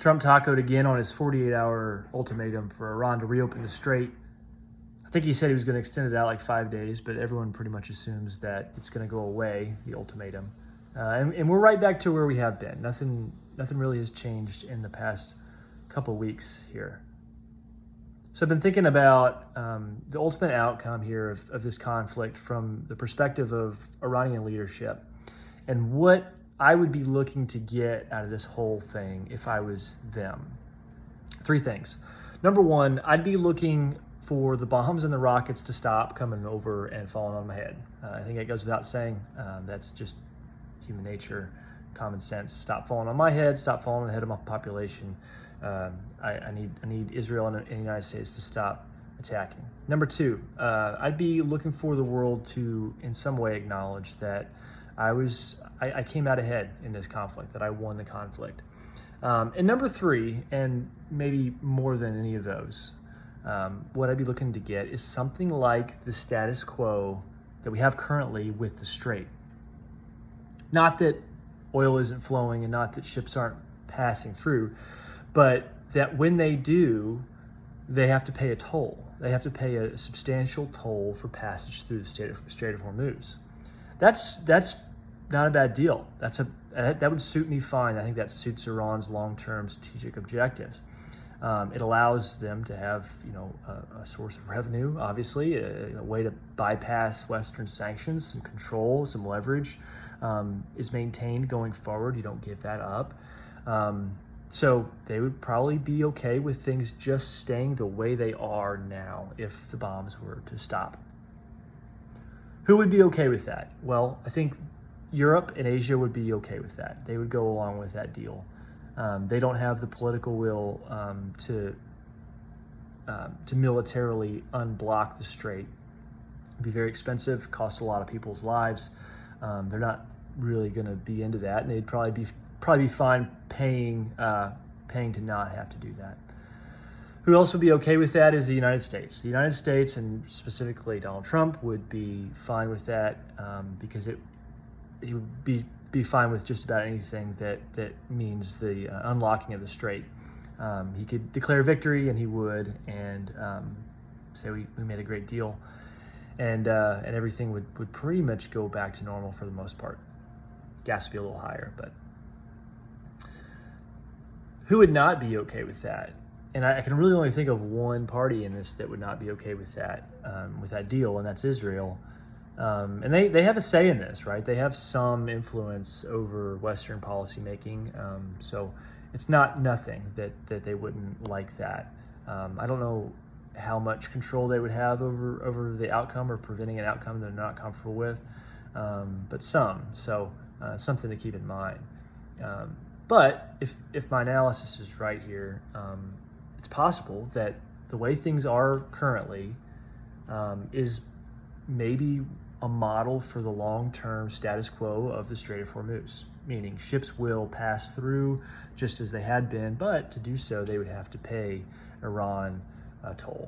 Trump tacoed again on his 48-hour ultimatum for Iran to reopen the strait. I think he said he was going to extend it out like 5 days, but everyone pretty much assumes that it's going to go away, the ultimatum. And we're right back to where we have been. Nothing really has changed in the past couple of weeks here. So I've been thinking about the ultimate outcome here of this conflict from the perspective of Iranian leadership and what I would be looking to get out of this whole thing if I was them. 3 things. Number 1, I'd be looking for the bombs and the rockets to stop coming over and falling on my head. I think it goes without saying. That's just human nature, common sense. Stop falling on my head, stop falling on the head of my population. I need Israel and the United States to stop attacking. Number 2, I'd be looking for the world to in some way acknowledge that I came out ahead in this conflict, that I won the conflict. And number 3, and maybe more than any of those, what I'd be looking to get is something like the status quo that we have currently with the Strait. Not that oil isn't flowing and not that ships aren't passing through, but that when they do, they have to pay a toll. They have to pay a substantial toll for passage through the Strait of Hormuz. That's not a bad deal. That would suit me fine. I think that suits Iran's long-term strategic objectives. It allows them to have, a source of revenue, obviously, a way to bypass Western sanctions, some control, some leverage is maintained going forward. You don't give that up. So they would probably be okay with things just staying the way they are now if the bombs were to stop. Who would be okay with that? Well, I think Europe and Asia would be okay with that. They would go along with that deal. They don't have the political will to militarily unblock the strait. It'd be very expensive, cost a lot of people's lives. They're not really going to be into that, and they'd probably be fine paying to not have to do that. Who else would be okay with that is the United States. The United States, and specifically Donald Trump, would be fine with that because he would be fine with just about anything that means the unlocking of the strait. He could declare victory, and he would, and say we made a great deal, and everything would pretty much go back to normal for the most part. Gas would be a little higher, but who would not be okay with that? And I can really only think of one party in this that would not be okay with that deal, and that's Israel. And they have a say in this, right? They have some influence over Western policymaking, so it's not nothing that they wouldn't like that. I don't know how much control they would have over the outcome or preventing an outcome they're not comfortable with, but some. So something to keep in mind. But if my analysis is right here, it's possible that the way things are currently is maybe a model for the long-term status quo of the Strait of Hormuz, meaning ships will pass through just as they had been, but to do so, they would have to pay Iran a toll.